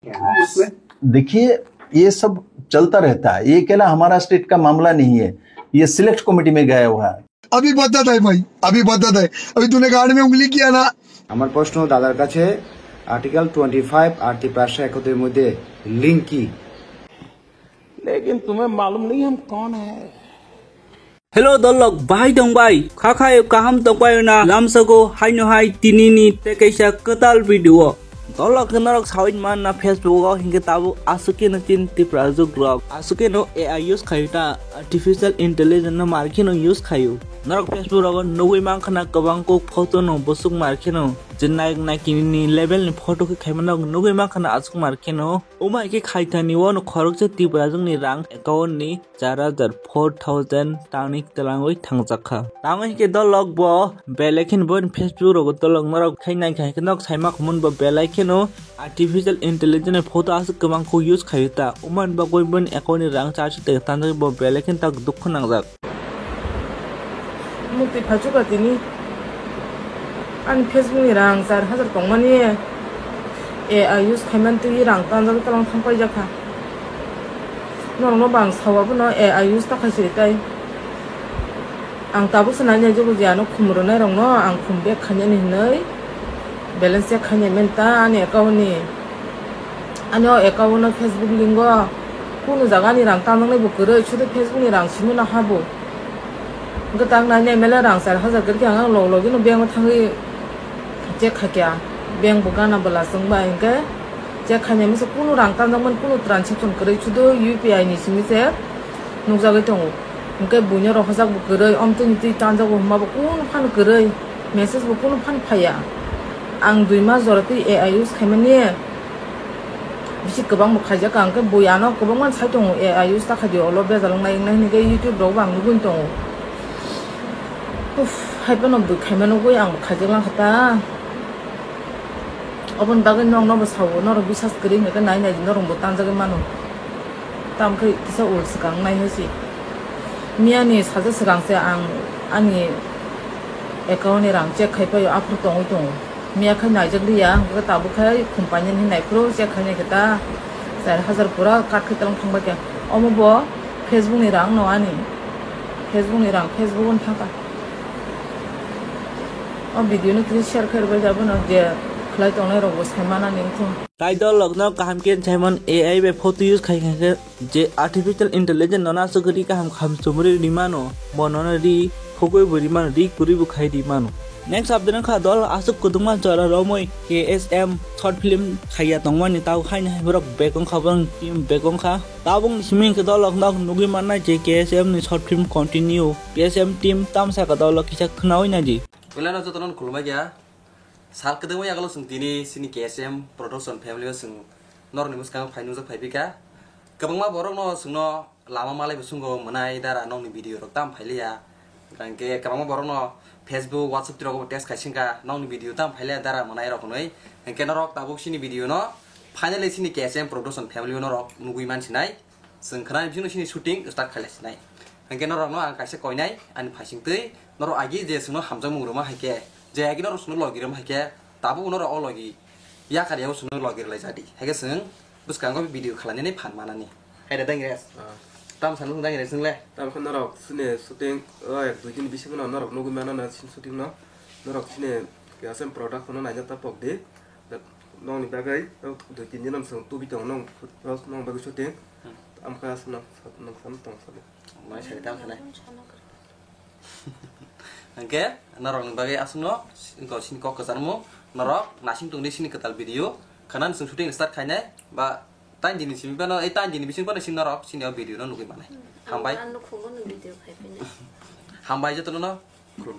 उसमें देखिए ये सब चलता रहता है, ये अकेला हमारा स्टेट का मामला नहीं है, ये सिलेक्ट कमेटी में गया हुआ है। अभी पद्धत है भाई, अभी पद्धत है, अभी तूने गाड़ी में उंगली किया ना। আমার প্রশ্ন দাদার কাছে आर्टिकल 25 आर्टिकल 571 মধ্যে लिंक की, लेकिन तुम्हें मालूम नहीं हम कौन है। Hello dolok bahai dongbai khakai kaham tokbai na lamsago haino hai tinini tekeisa ketal video dolok kenarok sawin man na Facebook hingga tabu asuke na tin tiprajuk blog asuke no AI use khayta artificial intelligence no marke no use khayu narok Facebook rogon nogoi man khana kabang ko photo no busuk marke no jenai na kinini level ni photo ke khayman nogoi man khana asuk marke no umai ke khaita ni won khorok je tiprajung ni rang account ni 4000 tanik telangoi thangjakha tangoi ke dolok bo belekin bon Facebook rogo dolok narok khainai khai kenok saima khumun bo belekin no artificial intelligence photo asuk kabang ko use khayta uman ba goi bon account ni rang charge te tanjak bo belekin tak dukh nangjak mukti phachuka tini an Facebook ni rang 4000 tongmani AI use khayman ti rang tanjak talang thangpai jakha nong no bang sawa bu no AI use ta khasi tai ang tabu sananya jogo jano khumro nai rong no ang khumbe khanya ni nei balance khanya menta ani account ni anyo account no Facebook lingo kuno jaga ni rang tanjak nai bu kore chude Facebook ni rang simu na habu gatang na ne mela rang 4000 gar kyang lo lo gino beng ma thangi je khakya beng bu gana bala sangba engke je khanya mi so kuno rang tanjak man kuno transaction kore chudo UPI ni simi se nukjagai tongo engke bunyo ro hajak bu kore omtoni ti tanjak bu ma bu kuno phan kore message bu kuno phan phaya ang 2 ma jorati AI use khaimani bisi kobang bu khaja ka angke boyano kobang man sai tongo AI use ta khadio lo be jalong nai nai ni ge YouTube ro bang nugun tongo hai pa nom du khaimano goi ang khajang khata obon bagen nong no sawo no ro bisas kri ne ka nai nai no rong bo tanjak mano tam khri kisa ul sakang nai hosi miani saja sakang se ang ani account ni rang check khai pa yo apro tong tong mia khai nai jak riya ka ta bu khai company ni nai pro check khai ne kata 4000 pura kat khai talang thangba kya omo bo Facebook ni rang no ani Facebook ni rang Facebook on thaka अब video ने click share कर बे जाबो न जे खलाई तने रो साइमाना निंथु tai dolok no kaham ken chaimon AI be photo use khai khai je artificial intelligence nona sugri kaham kham sumri rimano bonona ri khogoi buri man ri kuri bu khai di mano next update kha dol asuk kuduma chara romoi KSM short film khaya tongmani taw khai na brok bekong khabang team bekong kha tabung simin ke dolok nok nugi manna je KSM ni short film continue KSM team tamsa ka dolok kisa khnawi na ji Ulana jotonon khulma gya sal kedemo ya kalau sung tini sini KSM production family sung nor ni muskang phainu jak phaibika kabangma borok no sung no lama malai busungo manai dara nong ni video rok tam phailia rangke kabangma borok no Facebook WhatsApp tiro ko test khaisinga nong ni video tam phailia dara manai rok noi enke norok tabuk sini video no finally sini KSM production family no rok nugui man sinai sung khana binu sini shooting start khailas nai enke norok no ang kaise koinai an phasingtei noro agi je suno hamjang mungroma haike je agi noro suno logiram haike tabu noro ologi ya kariyaw suno logir lai jadi haike sung buskango video khalani nei phan manani haida dangres tam sanu dangres sung le tam khon norok sine shooting ek dui din bisi no norok nogu mana na sin shooting no norok sine KSM product no naija ta pok de nong ni bagai dui din din sung tu bi tong nong bagai shooting am kha suno nong sam tong sa mai sai tam sana Angke, narok bagai asuno, engkau sini kok kesarmu, narok nasing tunggu sini ketal video, kanan sing shooting start kayaknya, ba tan jenis sini pano, tan jenis sini pano sini narok sini video no nuki mana, hambai, hambai aja tuh no.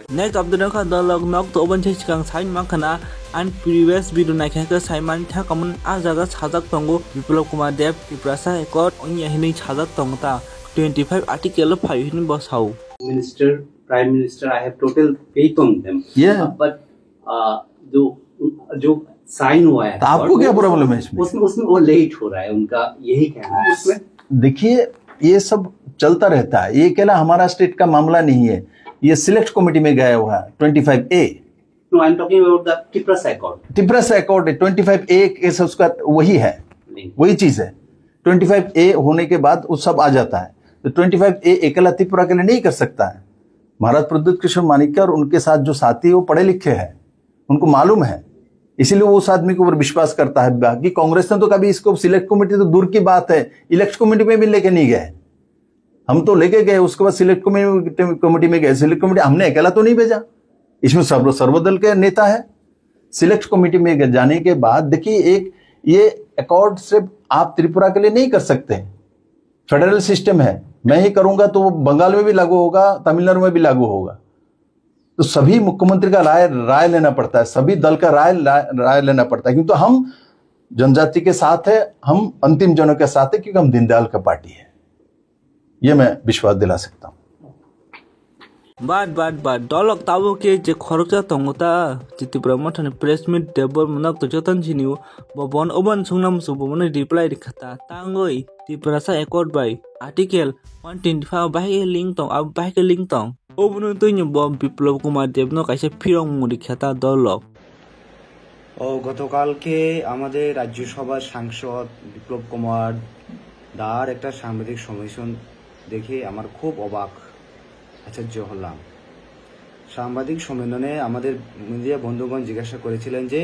next update kha dolok nok to oban chei kang sain makhana and previous video na kha saiman tha kamun a jaga sajak tongo Biplop Kumar Dev Tiprasa ekot onya hini sajak tongta 25 article 5 hin bosau Minister, Prime Minister, I have total faith on them. Yeah. But जो sign हुआ है, तो आपको क्या problem है इसमें? उसमें वो लेट हो रहा है, उनका यही कहना है उसमें। देखिए ये सब चलता रहता है, ये अकेला हमारा स्टेट का मामला नहीं है, ये सिलेक्ट कमेटी में गया हुआ है 25A। No, I'm talking about the Tiprasa Accord. Tiprasa Accord 25A case उसका वही है। नहीं। वही चीज है, 25A होने के बाद वो सब आ जाता है। तो 25A अकेला त्रिपुरा के लिए नहीं कर सकता है। महाराज प्रद्युत किशोर मानिक्य और उनके साथ जो साथी है वो पढ़े लिखे हैं, उनको मालूम है, इसीलिए वो उस आदमी के ऊपर विश्वास करता है। बाकी कांग्रेस ने तो कभी इसको सिलेक्ट कमेटी तो दूर की बात है, इलेक्शन कमेटी में भी लेके नहीं गए। हम तो लेके गए, उसके बाद सिलेक्ट कमेटी में गए। सिलेक्ट कमेटी हमने अकेला तो नहीं भेजा, इसमें सर्वदल के नेता है। सिलेक्ट कमेटी में जाने के बाद देखिए, एक ये अकॉर्ड सिर्फ आप त्रिपुरा के लिए नहीं कर सकते, फेडरल सिस्टम है। मैं ही करूंगा तो वो बंगाल में भी लागू होगा, तमिलनाडु में भी लागू होगा। तो सभी मुख्यमंत्री का राय लेना पड़ता है, सभी दल का राय लेना पड़ता है, क्योंकि हम जनजाति के साथ है, हम अंतिम जनों के साथ है, क्योंकि हम दीनदयाल का पार्टी है। ये मैं विश्वास दिला सकता हूँ। बाद दलक ताबो के जे खरचा तंगता चित्तिपुरा मठन प्रेस मीट देबर मनक तो जतन छिनिउ बबन ओबन सुंगनाम सुबमन रिप्लाई रिखता तांगoi त्रिपुरासा एकॉर्ड बाय आर्टिकल 125 बाहे लिंक तंग अब बाहे लिंक तंग ओबनु तैनि बम বিপ্লব কুমার দেবনো কাইসে ফিরং মুরি খেতা দলক ও গতকালকে আমাদের রাজ্যসভার সাংসদ বিপ্লব কুমার দার একটা সাংবাদিক সম্মেলন দেখে আমার খুব অবাক আশ্চর্য হলাম। সাংবাদিক সম্মেলনে আমাদের মিডিয়া বন্ধুগণ জিজ্ঞাসা করেছিলেন যে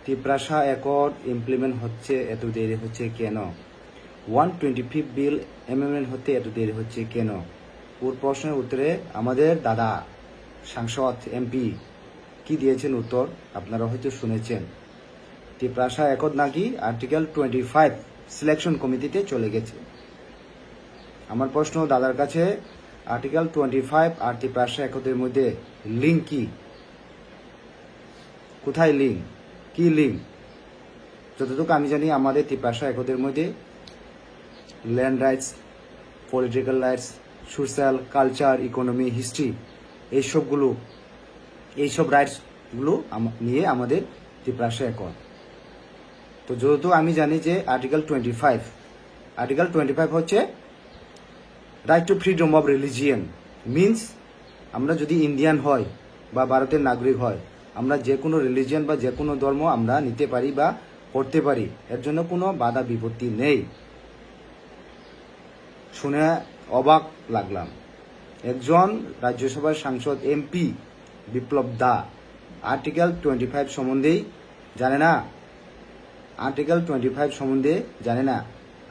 ত্রিপুরা অ্যাকর্ড ইমপ্লিমেন্ট হচ্ছে এত দেরি হচ্ছে কেন, 125 বিল এমএমএন হতে এত দেরি হচ্ছে কেন। ওর প্রশ্নের উত্তরে আমাদের দাদা সাংসদ এমপি কি দিয়েছেন উত্তর আপনারা হয়তো শুনেছেন। ত্রিপুরা অ্যাকর্ড নাকি আর্টিকেল 25 সিলেকশন কমিটিতে চলে গেছে। আমার প্রশ্ন দাদার কাছে, আর্টিকেল 25 আর ত্রিপুরা অ্যাকর্ডের মধ্যে লিঙ্ক কি? কোথায় লিঙ্ক? কি লিঙ্ক? যতটুকু আমি জানি আমাদের ত্রিপুরা অ্যাকর্ডের মধ্যে land rights, political rights, social, culture, economy, history, এইসব রাইটসগুলো নিয়ে আমাদের ত্রিপুরা অ্যাকর্ড। তো যেহেতু আমি জানি যে আর্টিকেল 25 হচ্ছে right two freedom of religion, means আমরা যদি ইন্ডিয়ান হয় বা ভারতের নাগরিক হয়, আমরা যে কোনো রিলিজিয়ন বা যে কোনো ধর্ম আমরা নিতে পারি বা করতে পারি, এর জন্য কোনো বাধা বিপত্তি নেই। শুনে অবাক লাগলাম। একজন রাজ্যসভার সাংসদ এমপি বিপ্লব দা আর্টিকেল 25 সম্বন্ধেই জানে না, আর্টিকেল 25 সম্বন্ধে জানে না।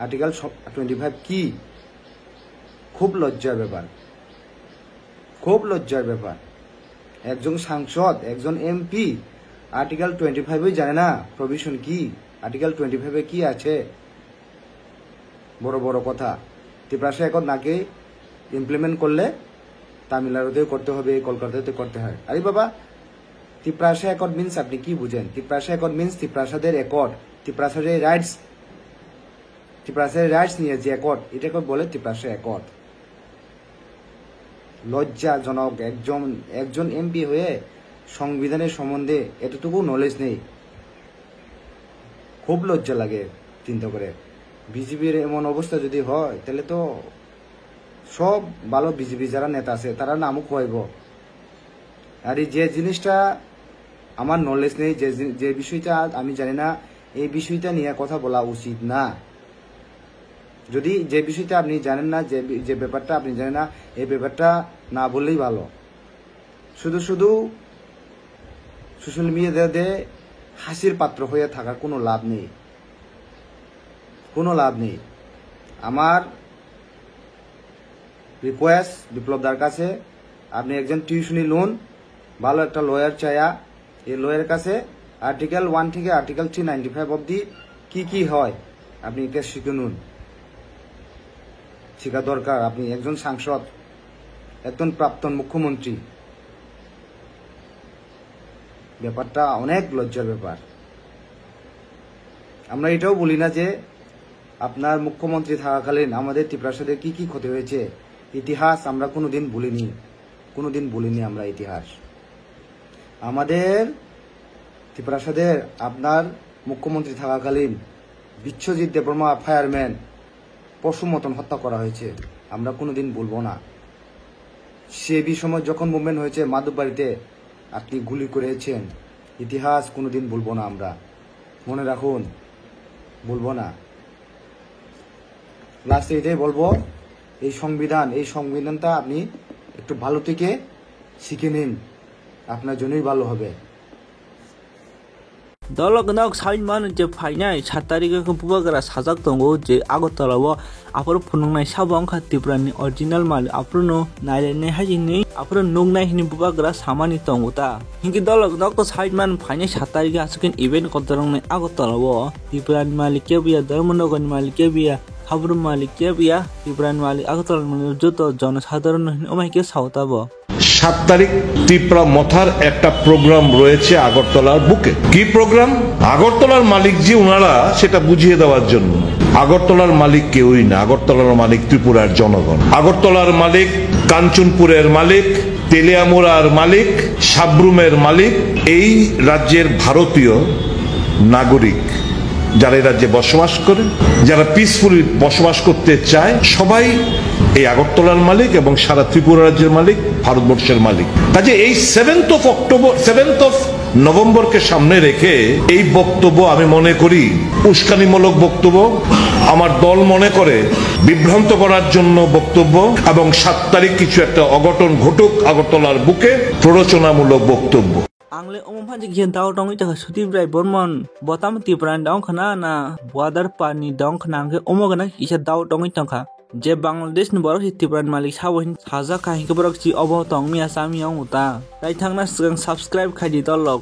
আর্টিকেল 25 কি? খুব লজ্জার ব্যাপার, খুব লজ্জার ব্যাপার। একজন সাংসদ, একজন এমপি আর্টিকেল 25 জানে না প্রভিশন কি, আর্টিকেল 25 কি আছে। বড় বড় কথা। ত্রিপুরা অ্যাকর্ড নাকি ইমপ্লিমেন্ট করলে তামিলনাড়ুতেও করতে হবে, কলকাতাতেও করতে হয়। আরে বাবা, ত্রিপুরা অ্যাকর্ড মিনস আপনি কি বুঝেন? ত্রিপুরা অ্যাকর্ড মিনস ত্রিপুরাদের অ্যাকর্ড, ত্রিপুরাদের রাইটস, ত্রিপুরাদের রাইটস নিয়ে যে অ্যাকর্ড, এটাকে বলে ত্রিপুরা অ্যাকর্ড। লজ্জাজনক একজন এমপি হয়ে সংবিধানের সম্বন্ধে এতটুকু নলেজ নেই, খুব লজ্জা লাগে চিন্তা করে। বিজেপির এমন অবস্থা যদি হয় তাহলে তো সব ভালো বিজেপি যারা নেতা আছে তারা নামও খোয়াইব। আর যে জিনিসটা আমার নলেজ নেই, যে বিষয়টা আমি জানি না, এই বিষয়টা নিয়ে কথা বলা উচিত না। যদি যে বিষয়টা আপনি জানেন না, যে ব্যাপারটা আপনি জানেন না, এই ব্যাপারটা না বললেই ভালো। শুধু সোশ্যাল মিডিয়াতে হাসির পাত্র হয়ে থাকার কোনো লাভ নেই, কোনো লাভ নেই। আমার রিকোয়েস্ট বিপ্লবদার কাছে, আপনি একজন টিউশনি লোন ভালো একটা লয়ার চায়া, এই লয়ারের কাছে আর্টিকেল 1 থেকে আর্টিকেল 395 অবধি কি হয় আপনি এটা শিখে নুন, শেখা দরকার। আপনি একজন সাংসদ, একজন প্রাক্তন মুখ্যমন্ত্রী, ব্যাপারটা অনেক লজ্জার ব্যাপার। আমরা এটাও বলি না যে আপনার মুখ্যমন্ত্রী থাকাকালীন আমাদের ত্রিপুরাদের কি ক্ষতি হয়েছে। ইতিহাস আমরা কোনোদিন ভুলিনি আমরা ইতিহাস। আমাদের ত্রিপুরাদের আপনার মুখ্যমন্ত্রী থাকাকালীন বিশ্বজিৎ দেববর্মা ফায়ারম্যান পশু মতন হত্যা করা হয়েছে, আমরা কোনোদিন ভুলবো না। সে সময় যখন মুভমেন্ট হয়েছে মাধববাড়িতে আপনি গুলি করেছেন, ইতিহাস কোনোদিন ভুলবো না আমরা, মনে রাখুন, ভুলবো না। লাস্টে এটাই বলবো, এই সংবিধানটা আপনি একটু ভালো থেকে শিখে নিন, আপনার জন্যই ভালো হবে। Dolok nok sain man je fainai 7 tarikh ke pubagara sajak tongo je Agartala wo apro phunungnai sabang kha Tripuranni original mal aprono nailene hajini apro nungnai hini pubagara samani tongo ta hinki dolok nok to sain man fainai 7 tarikh asukin event kotorongnai Agartala wo Tripuranni malik ke biya Dharmanagar malik ke biya Habru malik ke biya Tripuranni malik Agartala malik joto জনসাধারণ ওমাইকে সাউতাবো 7 তারিখ ত্রিপুরা মথার একটা programme রয়েছে আগরতলার বুকে। কি programme? আগরতলার মালিক যে ওনারা সেটা বুঝিয়ে দেওয়ার জন্য। আগরতলার মালিক কেউই না, আগরতলার মালিক ত্রিপুরার জনগণ। আগরতলার মালিক কাঞ্চনপুরের মালিক, তেলিয়ামুড়ার মালিক, সাব্রুমের মালিক, এই রাজ্যের ভারতীয় নাগরিক যারা এই রাজ্যে বসবাস করে, যারা পিসফুলি বসবাস করতে চায়, সবাই এই আগরতলার মালিক এবং সারা ত্রিপুরা রাজ্যের মালিক, ভারতবর্ষের মালিক। কাজে এই 7th নভেম্বরকে সামনে রেখে এই বক্তব্য আমি মনে করি উস্কানিমূলক বক্তব্য, আমার দল মনে করে বিভ্রান্ত করার জন্য বক্তব্য, এবং 7 তারিখ কিছু একটা অঘটন ঘটুক আগরতলার বুকে প্ররোচনামূলক বক্তব্য। Angle umumpan jik daw dong ita suti brai bormon botam Tripuran dong khana na border pani dong khana ke umogana isa daw dong ita kha je Bangladesh ni borok Tripuran malik sawohin haja ka hinke borok chi obo tong mi asami ong uta dai thangna subscribe khai di dolok